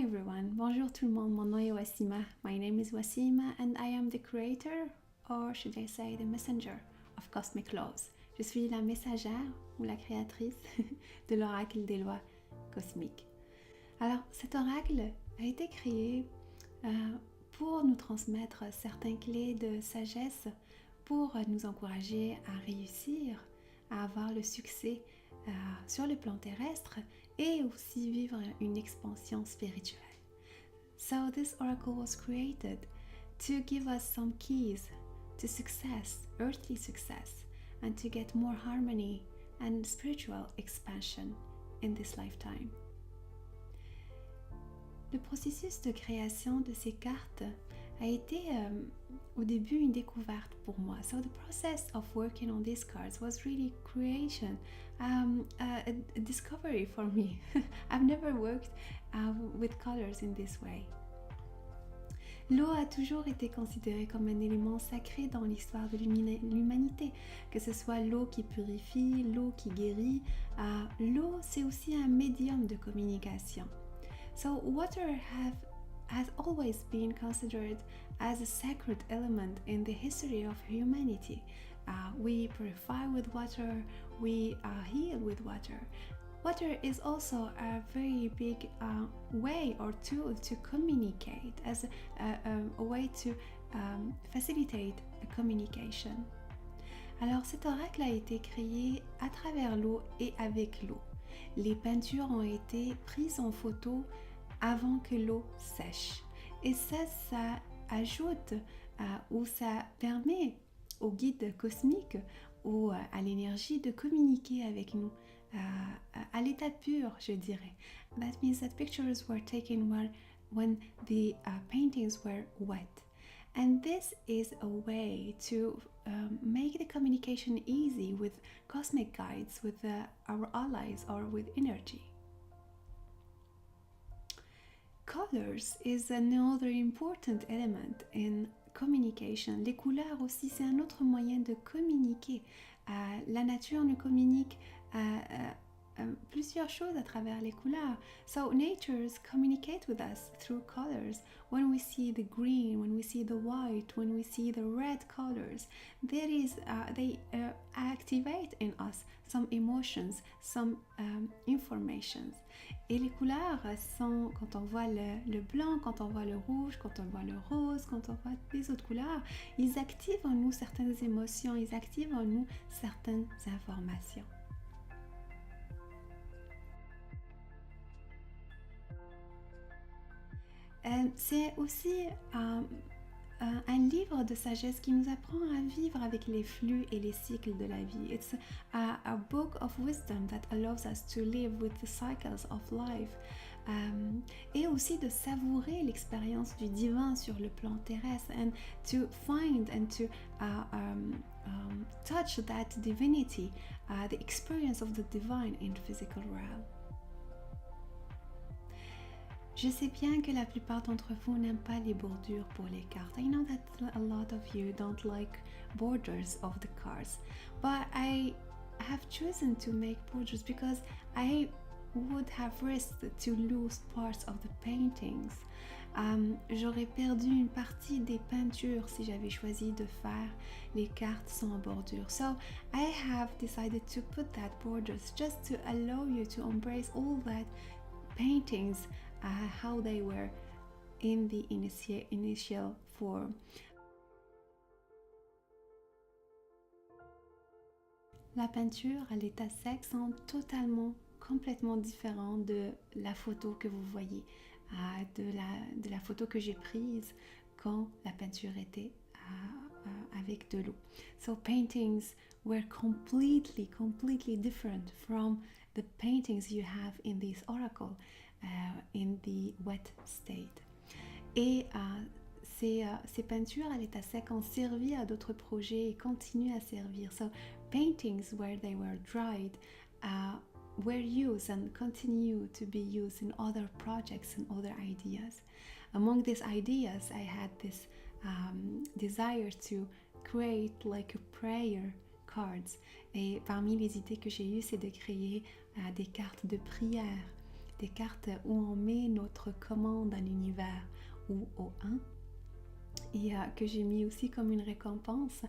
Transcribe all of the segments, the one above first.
Hi everyone, bonjour tout le monde, mon nom est Wassima. My name is Wassima and I am the creator, or should I say the messenger of Cosmic Laws. Je suis la messagère ou la créatrice de l'oracle des lois cosmiques. Alors cet oracle a été créé pour nous transmettre certaines clés de sagesse, pour nous encourager à réussir, à avoir le succès sur le plan terrestre et aussi vivre une expansion spirituelle. So this oracle was created to give us some keys to success, earthly success, and to get more harmony and spiritual expansion in this lifetime. Le processus de création de ces cartes a été au début une découverte pour moi. So the process of working on these cards was really creation, a discovery for me. I've never worked with colors in this way. L'eau a toujours été considérée comme un élément sacré dans l'histoire de l'humanité, que ce soit l'eau qui purifie, l'eau qui guérit. L'eau, c'est aussi un médium de communication. So water has always been considered as a sacred element in the history of humanity. We purify with water, we heal with water. Water is also a very big way or tool to communicate, as a way to facilitate a communication. Alors cet oracle a été créé à travers l'eau et avec l'eau. Les peintures ont été prises en photo avant que l'eau sèche. Et ça ajoute ou ça permet au guide cosmique ou à l'énergie de communiquer avec nous à l'état pur, je dirais. That means that pictures were taken when the paintings were wet. And this is a way to make the communication easy with cosmic guides, with our allies or with energy. Colors is another important element in communication. Les couleurs aussi, c'est un autre moyen de communiquer. La nature nous communique plusieurs choses à travers les couleurs. So natures communicate with us through colors. When we see the green, when we see the white, when we see the red colors, they activate in us some emotions, some informations. Et les couleurs sont, quand on voit le blanc, quand on voit le rouge, quand on voit le rose, quand on voit les autres couleurs, ils activent en nous certaines émotions, ils activent en nous certaines informations. C'est aussi un livre de sagesse qui nous apprend à vivre avec les flux et les cycles de la vie. It's a book of wisdom that allows us to live with the cycles of life. Et aussi de savourer l'expérience du divin sur le plan terrestre and to find and to touch that divinity, the experience of the divine in physical realm. Je sais bien que la plupart d'entre vous n'aiment pas les bordures pour les cartes. I know that a lot of you don't like borders of the cards, but I have chosen to make borders because I would have risked to lose parts of the paintings. J'aurais perdu une partie des peintures si j'avais choisi de faire les cartes sans bordure. So I have decided to put that borders just to allow you to embrace all that paintings, how they were in the initial form. La peinture à l'état sec sont complètement différents de la photo que vous voyez, de la photo que j'ai prise quand la peinture était avec de l'eau. So paintings were completely different from the paintings you have in this oracle in the wet state. Et ces peintures à l'état sec ont servi à d'autres projets et continuent à servir. So paintings where they were dried were used and continue to be used in other projects and other ideas. Among these ideas, I had this desire to create like a prayer cards. Et parmi les idées que j'ai eues, c'est de créer des cartes de prière, des cartes où on met notre commande à l'univers ou au 1 et que j'ai mis aussi comme une récompense.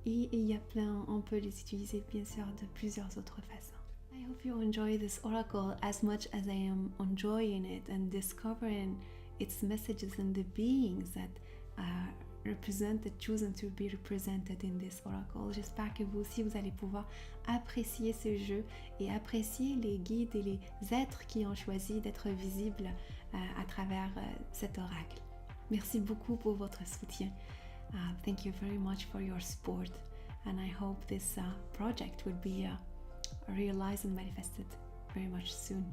Et il y a plein, on peut les utiliser bien sûr de plusieurs autres façons. I hope you enjoy this oracle as much as I am enjoying it and discovering its messages and the beings that represented, chosen to be represented in this oracle. J'espère que vous aussi, vous allez pouvoir apprécier ce jeu et apprécier les guides et les êtres qui ont choisi d'être visibles à travers cet oracle. Merci beaucoup pour votre soutien. Thank you very much for your support, and I hope this project will be realized and manifested very much soon.